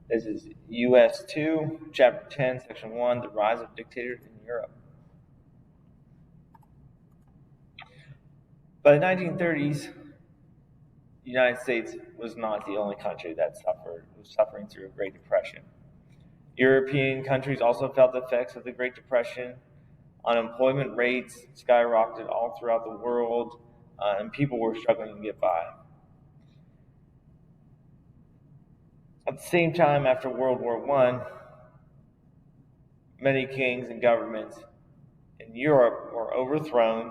This is U.S. 2, Chapter 10, Section 1, The Rise of Dictators in Europe. By the 1930s, the United States was not the only country that was suffering through a Great Depression. European countries also felt the effects of the Great Depression. Unemployment rates skyrocketed all throughout the world, and people were struggling to get by. At the same time, after World War I, many kings and governments in Europe were overthrown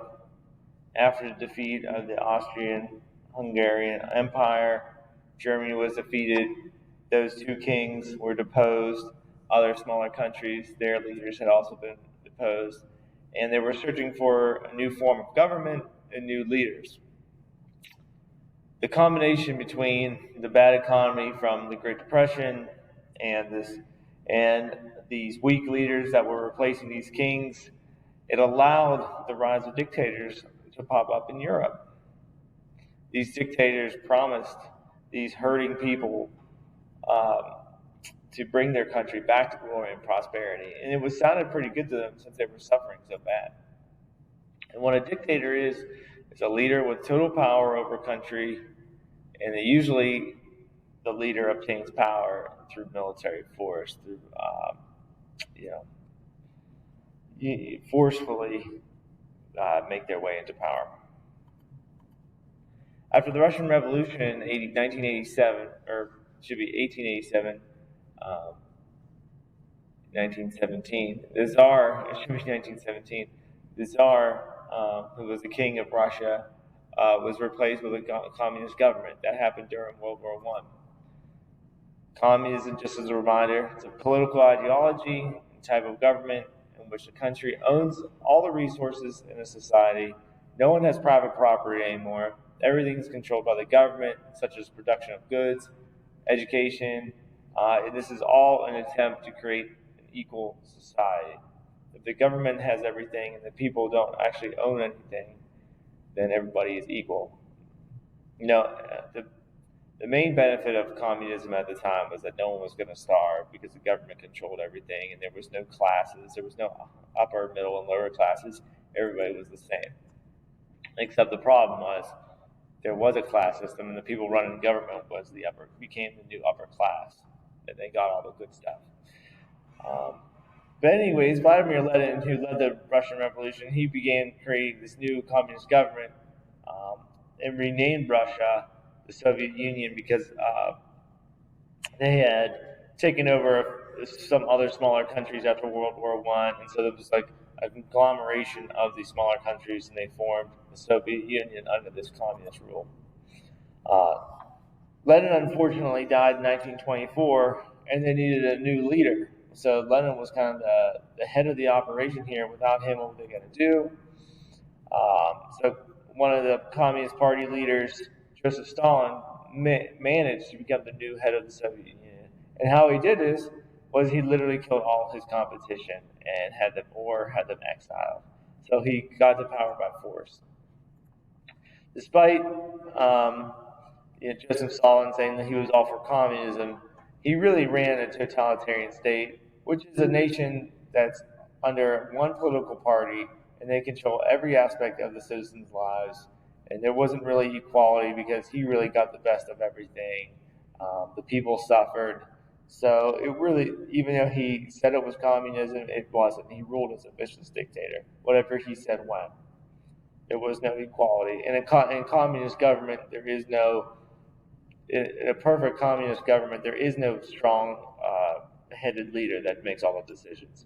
after the defeat of the Austrian-Hungarian Empire. Germany was defeated. Those two kings were deposed. Other smaller countries, their leaders had also been deposed. And they were searching for a new form of government and new leaders. The combination between the bad economy from the Great Depression and these weak leaders that were replacing these kings, it allowed the rise of dictators to pop up in Europe. These dictators promised these hurting people to bring their country back to glory and prosperity, and it sounded pretty good to them since they were suffering so bad. And what a dictator is a leader with total power over a country, and usually the leader obtains power through military force, through forcefully make their way into power. After the Russian Revolution in 1987, or it should be 1887, 1917, the Tsar, it should be 1917, the Tsar, who was the king of Russia, was replaced with a communist government. That happened during World War I. Communism, just as a reminder, it's a political ideology, a type of government in which the country owns all the resources in a society. No one has private property anymore. Everything is controlled by the government, such as production of goods, education, and this is all an attempt to create an equal society. If the government has everything and the people don't actually own anything, then everybody is equal. The main benefit of communism at the time was that no one was going to starve because the government controlled everything, and there was no classes. There was no upper, middle, and lower classes. Everybody was the same. Except the problem was there was a class system, and the people running government became the new upper class, and they got all the good stuff. But anyways, Vladimir Lenin, who led the Russian Revolution, he began creating this new communist government and renamed Russia the Soviet Union because they had taken over some other smaller countries after World War I, and so there was like a conglomeration of these smaller countries, and they formed the Soviet Union under this communist rule. Lenin unfortunately died in 1924, and they needed a new leader. So Lenin was kind of the head of the operation here. Without him, what were they going to do? So one of the Communist Party leaders, Joseph Stalin, managed to become the new head of the Soviet Union. And how he did this was he literally killed all his competition and had them exiled. So he got the power by force. Despite Joseph Stalin saying that he was all for communism, he really ran a totalitarian state, which is a nation that's under one political party, and they control every aspect of the citizens' lives. And there wasn't really equality because he really got the best of everything. The people suffered. So it really, even though he said it was communism, it wasn't. He ruled as a vicious dictator. Whatever he said went. There was no equality. In a communist government, in a perfect communist government, there is no strong-headed leader that makes all the decisions.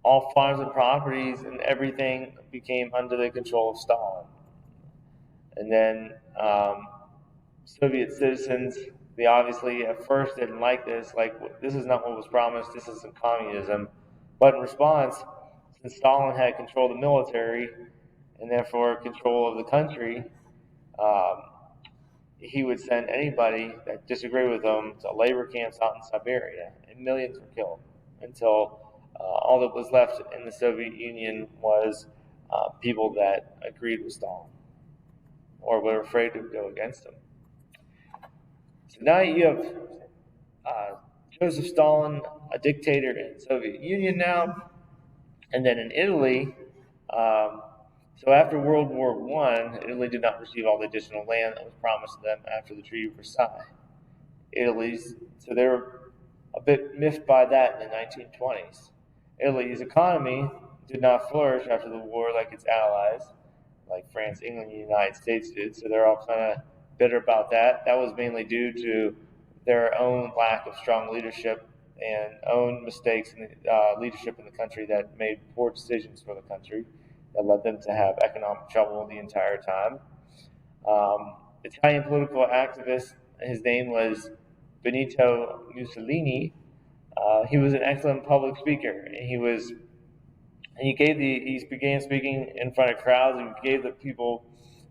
All farms and properties and everything became under the control of Stalin. And then Soviet citizens, they obviously at first didn't like this. Like, this is not what was promised. This isn't communism. But in response, since Stalin had control of the military and therefore control of the country, he would send anybody that disagreed with him to labor camps out in Siberia, and millions were killed until all that was left in the Soviet Union was people that agreed with Stalin or were afraid to go against him. So now you have Joseph Stalin, a dictator in the Soviet Union now. And then in Italy, so after World War I, Italy did not receive all the additional land that was promised to them after the Treaty of Versailles. So they were a bit miffed by that in the 1920s. Italy's economy did not flourish after the war like its allies, like France, England, and the United States did. So they're all kind of bitter about that. That was mainly due to their own lack of strong leadership and own mistakes in leadership in the country that made poor decisions for the country that led them to have economic trouble the entire time. Italian political activist, his name was Benito Mussolini. He was an excellent public speaker, and he began speaking in front of crowds and gave the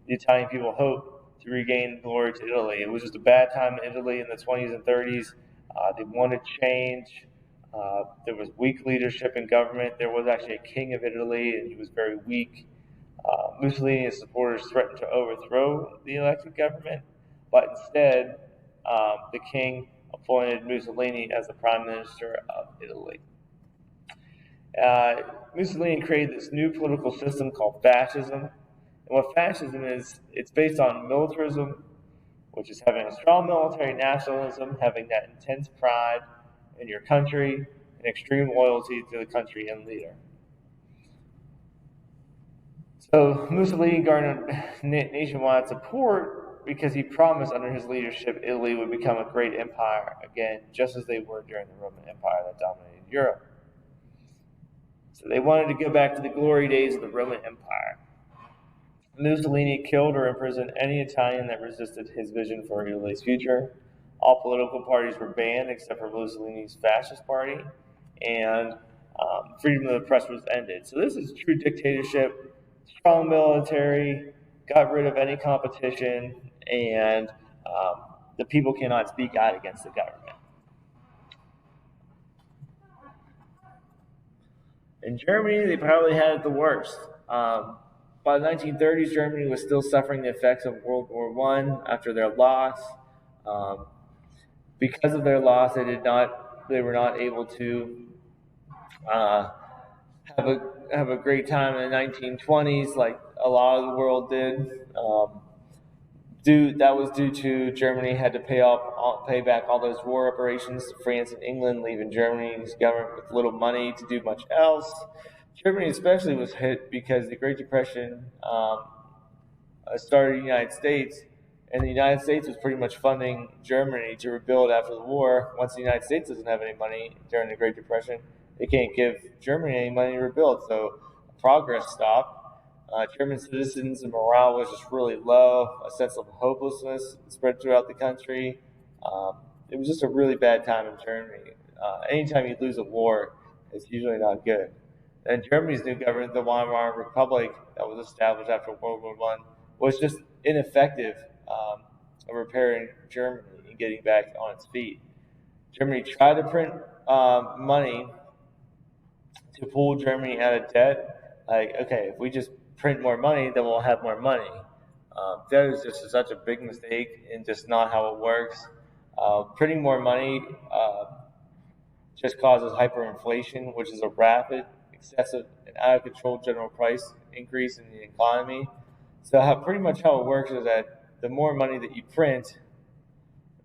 Italian people, hope to regain glory to Italy. It was just a bad time in Italy in the 20s and 30s. They wanted change. There was weak leadership in government. There was actually a king of Italy, and he was very weak. Mussolini and his supporters threatened to overthrow the elected government, but instead, the king appointed Mussolini as the prime minister of Italy. Mussolini created this new political system called fascism. And what fascism is, it's based on militarism, which is having a strong military nationalism, having that intense pride in your country, and extreme loyalty to the country and leader. So Mussolini garnered nationwide support because he promised under his leadership Italy would become a great empire again, just as they were during the Roman Empire that dominated Europe. So they wanted to go back to the glory days of the Roman Empire. Mussolini killed or imprisoned any Italian that resisted his vision for Italy's future. All political parties were banned except for Mussolini's fascist party, and freedom of the press was ended. So this is true dictatorship, strong military, got rid of any competition, and the people cannot speak out against the government. In Germany, they probably had it the worst. By the 1930s, Germany was still suffering the effects of World War I after their loss. Because of their loss, they were not able to have a great time in the 1920s like a lot of the world did. That was due to Germany had to pay back all those war reparations to France and England, leaving Germany's government with little money to do much else. Germany especially was hit because the Great Depression started in the United States, and the United States was pretty much funding Germany to rebuild after the war. Once the United States doesn't have any money during the Great Depression, they can't give Germany any money to rebuild, so progress stopped. German citizens' morale was just really low. A sense of hopelessness spread throughout the country. It was just a really bad time in Germany. Anytime you lose a war, it's usually not good. And Germany's new government, the Weimar Republic, that was established after World War I, was just ineffective at repairing Germany and getting back on its feet. Germany tried to print money to pull Germany out of debt. Like, okay, if we just print more money, then we'll have more money. That is just such a big mistake and just not how it works. Printing more money just causes hyperinflation, which is a rapid, excessive, and out of control general price increase in the economy. So pretty much how it works is that the more money that you print,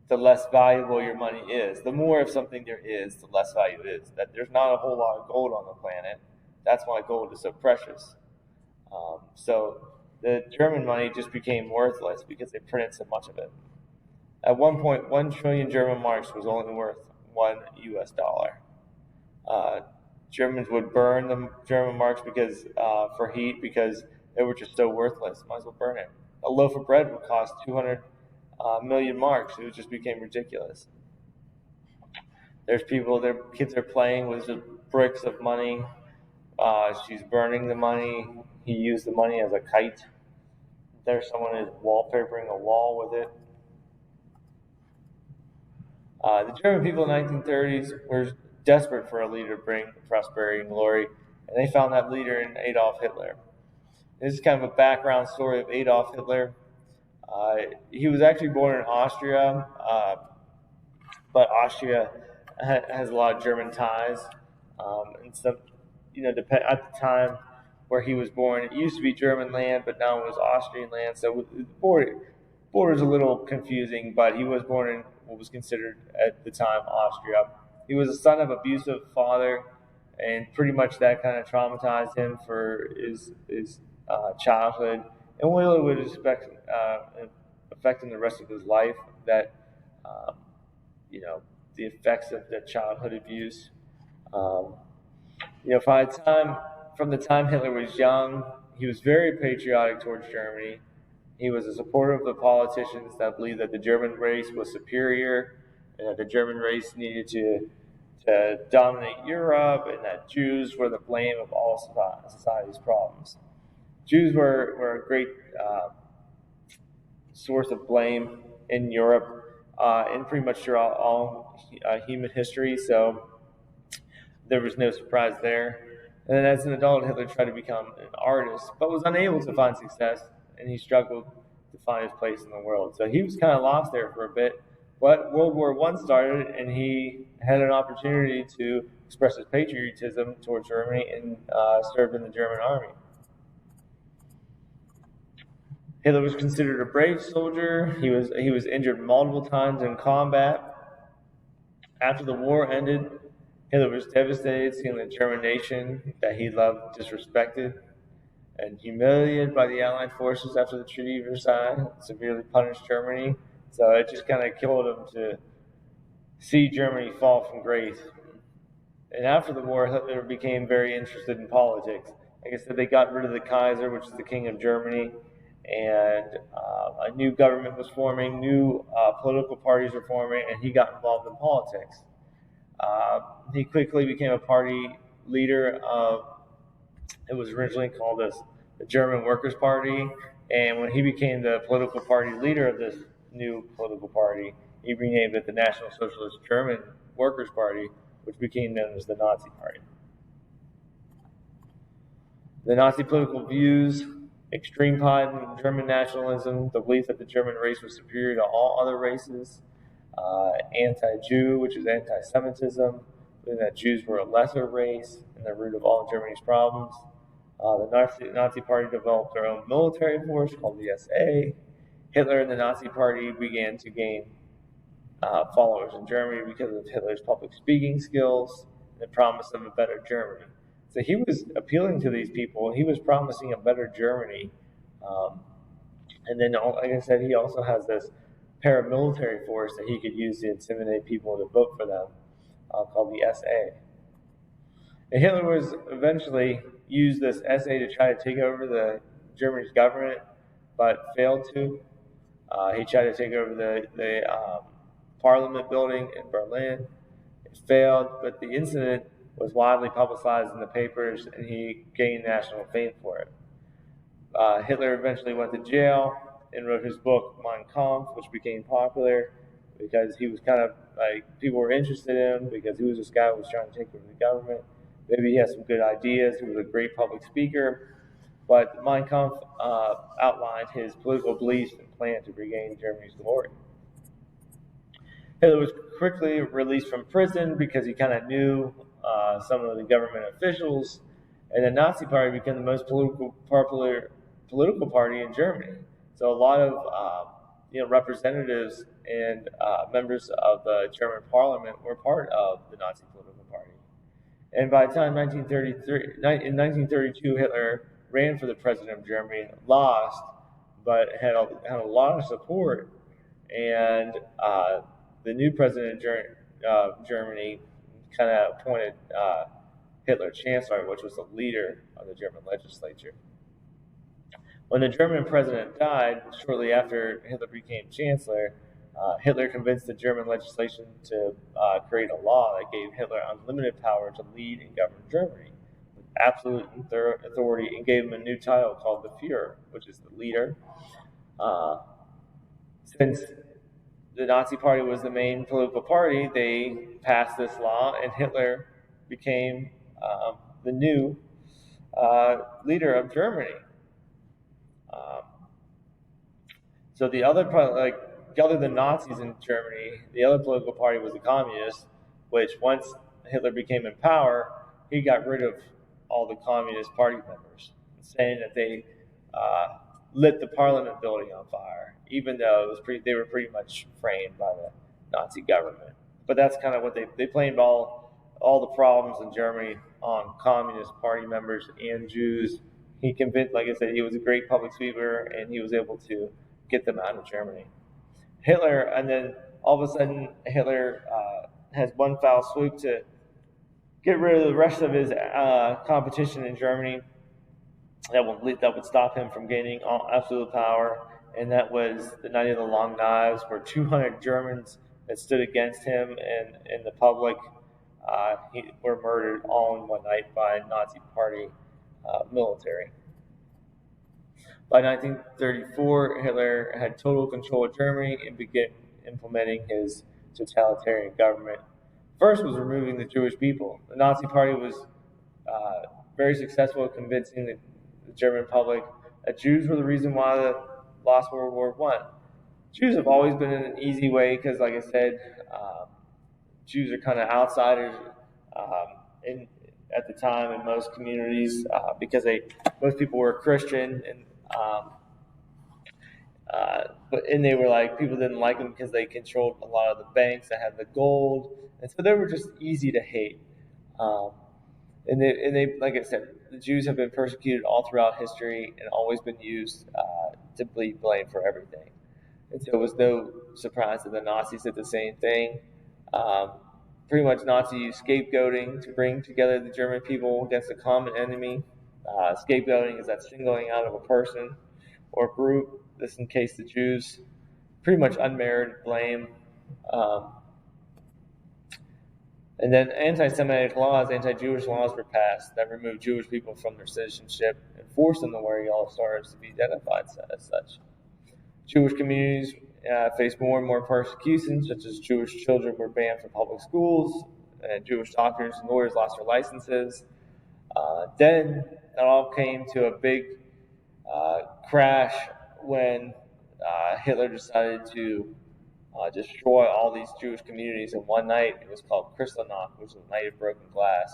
the less valuable your money is. The more of something there is, the less value it is. That there's not a whole lot of gold on the planet. That's why gold is so precious. So the German money just became worthless because they printed so much of it. At one point, 1 trillion German marks was only worth $1 US. Germans would burn the German marks for heat because they were just so worthless. Might as well burn it. A loaf of bread would cost 200 million marks. It just became ridiculous. Their kids are playing with just bricks of money. She's burning the money. He used the money as a kite. There's someone who's wallpapering a wall with it. The German people in the 1930s were desperate for a leader to bring prosperity and glory, and they found that leader in Adolf Hitler. This is kind of a background story of Adolf Hitler. He was actually born in Austria, but Austria has a lot of German ties, and some, at the time where he was born, it used to be German land, but now it was Austrian land. So the border's a little confusing, but he was born in what was considered at the time Austria. He was a son of abusive father, and pretty much that kind of traumatized him for his childhood, and really would affect him the rest of his life. That um, you know the effects of the childhood abuse. Um, from the time Hitler was young, he was very patriotic towards Germany. He was a supporter of the politicians that believed that the German race was superior and that the German race needed to dominate Europe, and that Jews were the blame of all society's problems. Jews were a great uh, source of blame in Europe and pretty much throughout all human history. So there was no surprise there. And then as an adult, Hitler tried to become an artist, but was unable to find success, and he struggled to find his place in the world. So he was kind of lost there for a bit. But World War I started, and he had an opportunity to express his patriotism towards Germany and served in the German army. Hitler was considered a brave soldier. He was injured multiple times in combat. After the war ended, Hitler was devastated seeing the German nation that he loved disrespected and humiliated by the Allied forces after the Treaty of Versailles, severely punished Germany. So it just kind of killed him to see Germany fall from grace. And after the war, Hitler became very interested in politics. Like I said, they got rid of the Kaiser, which is the king of Germany, and a new government was forming, new political parties were forming, and he got involved in politics. He quickly became a party leader of, it was originally called as the German Workers' Party, and when he became the political party leader of this new political party, he renamed it the National Socialist German Workers' Party, which became known as the Nazi Party. The Nazi political views, extreme pride in German nationalism, the belief that the German race was superior to all other races, anti-Jew, which is anti-Semitism, believing that Jews were a lesser race and the root of all Germany's problems. The Nazi Party developed their own military force called the SA. Hitler and the Nazi Party began to gain followers in Germany because of Hitler's public speaking skills and the promise of a better Germany. So he was appealing to these people. He was promising a better Germany. Um, and then, like I said, he also has this paramilitary force that he could use to intimidate people to vote for them, called the SA. And Hitler was eventually used this SA to try to take over the Germany's government, but failed to. He tried to take over the Parliament building in Berlin. It failed, but the incident was widely publicized in the papers, and he gained national fame for it. Hitler eventually went to jail and wrote his book Mein Kampf, which became popular because he was kind of like, people were interested in him because he was this guy who was trying to take over the government. Maybe he had some good ideas. He was a great public speaker. But Mein Kampf outlined his political beliefs and plan to regain Germany's glory. Hitler was quickly released from prison because he kind of knew some of the government officials, and the Nazi Party became the most popular political party in Germany. So a lot of representatives and members of the German Parliament were part of the Nazi political party. And by the time in 1932, Hitler ran for the president of Germany, lost, but had a lot of support. And the new president of Germany kind of appointed Hitler chancellor, which was the leader of the German legislature. When the German president died, shortly after Hitler became chancellor, Hitler convinced the German legislation to create a law that gave Hitler unlimited power to lead and govern Germany with absolute authority, and gave him a new title called the Führer, which is the leader. Since the Nazi Party was the main political party, they passed this law, and Hitler became the new leader of Germany. So the other part, other than Nazis in Germany, the other political party was the communists, which once Hitler became in power, he got rid of all the Communist Party members, saying that they uh, lit the Parliament building on fire, even though they were pretty much framed by the Nazi government. But that's kind of what they blamed all the problems in Germany on Communist Party members and Jews. He convinced, like I said, he was a great public speaker, and he was able to get them out of Germany. Hitler, and then all of a sudden, Hitler has one foul swoop to get rid of the rest of his competition in Germany that would stop him from gaining absolute power. And that was the Night of the Long Knives, where 200 Germans that stood against him and in the public were murdered all in one night by Nazi Party military. By 1934, Hitler had total control of Germany and began implementing his totalitarian government. First was removing the Jewish people. The Nazi Party was very successful at convincing the German public that Jews were the reason why they lost World War I. Jews have always been in an easy way because, like I said, Jews are kind of outsiders in at the time in most communities because most people were Christian and and they were like people didn't like them because they controlled a lot of the banks that had the gold, and so they were just easy to hate. Um, and they like I said, the Jews have been persecuted all throughout history and always been used to be blamed for everything. And so it was no surprise that the Nazis did the same thing. Um, Pretty much Nazi used scapegoating to bring together the German people against a common enemy. Scapegoating is that singling out of a person or group. This in case the Jews pretty much unmerited blame. Um, and then anti-Semitic laws, anti-Jewish laws were passed that removed Jewish people from their citizenship and forced them to wear yellow stars to be identified as such. Jewish communities faced more and more persecution, such as Jewish children were banned from public schools, and Jewish doctors and lawyers lost their licenses. Then it all came to a big crash when Hitler decided to destroy all these Jewish communities in one night. It was called Kristallnacht, which was the night of broken glass,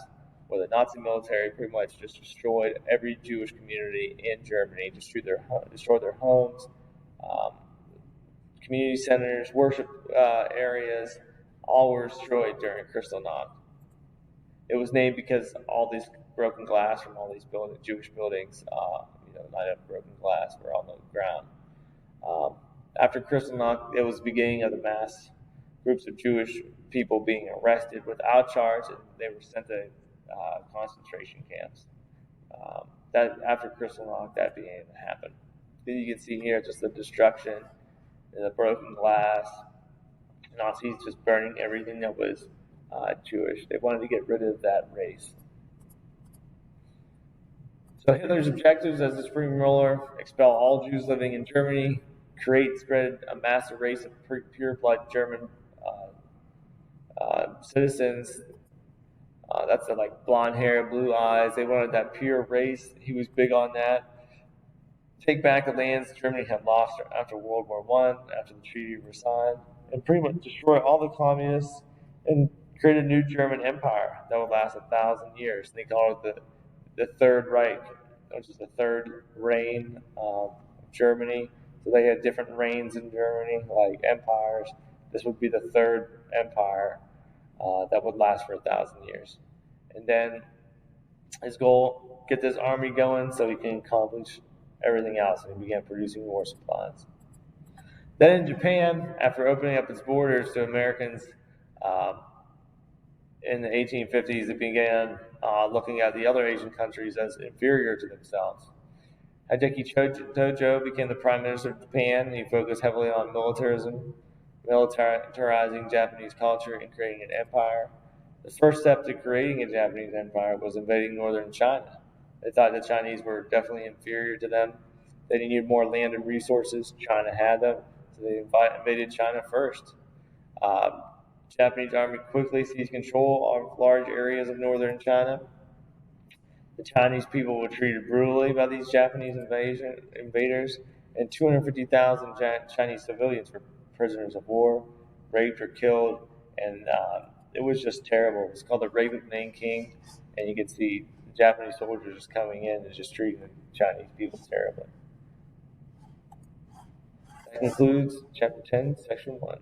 where the Nazi military pretty much just destroyed every Jewish community in Germany, destroyed their homes, um, community centers, worship areas, all were destroyed during Kristallnacht. It was named because all these broken glass from all these Jewish buildings, night of broken glass, were on the ground. After Kristallnacht, it was the beginning of the mass groups of Jewish people being arrested without charge, and they were sent to concentration camps. That after Kristallnacht, that began to happen. Then you can see here just the destruction and the broken glass. Nazis just burning everything that was Jewish. They wanted to get rid of that race. So Hitler's objectives as a supreme ruler: expel all Jews living in Germany, spread a massive race of pure-blood German citizens. That's like blonde hair, blue eyes. They wanted that pure race. He was big on that. Take back the lands Germany had lost after World War I, after the treaty was signed, and pretty much destroy all the communists and create a new German empire that would last 1,000 years. They call it the Third Reich, which is the third reign of Germany. So they had different reigns in Germany, like empires. This would be the third empire that would last for 1,000 years. And then his goal: get this army going so he can accomplish everything else, and he began producing war supplies. Then in Japan, after opening up its borders to Americans in the 1850s, it began looking at the other Asian countries as inferior to themselves. Hideki Tojo became the prime minister of Japan, and he focused heavily on militarizing Japanese culture and creating an empire. The first step to creating a Japanese empire was invading northern China. They thought the Chinese were definitely inferior to them. They needed more land and resources. China had them, so they invaded China first. Japanese army quickly seized control of large areas of northern China. The Chinese people were treated brutally by these Japanese invaders, and 250,000 Chinese civilians were prisoners of war, raped or killed, and It was just terrible. It's called the Rape of Nanking, and you can see the Japanese soldiers just coming in and just treating the Chinese people terribly. That concludes Chapter 10, Section 1.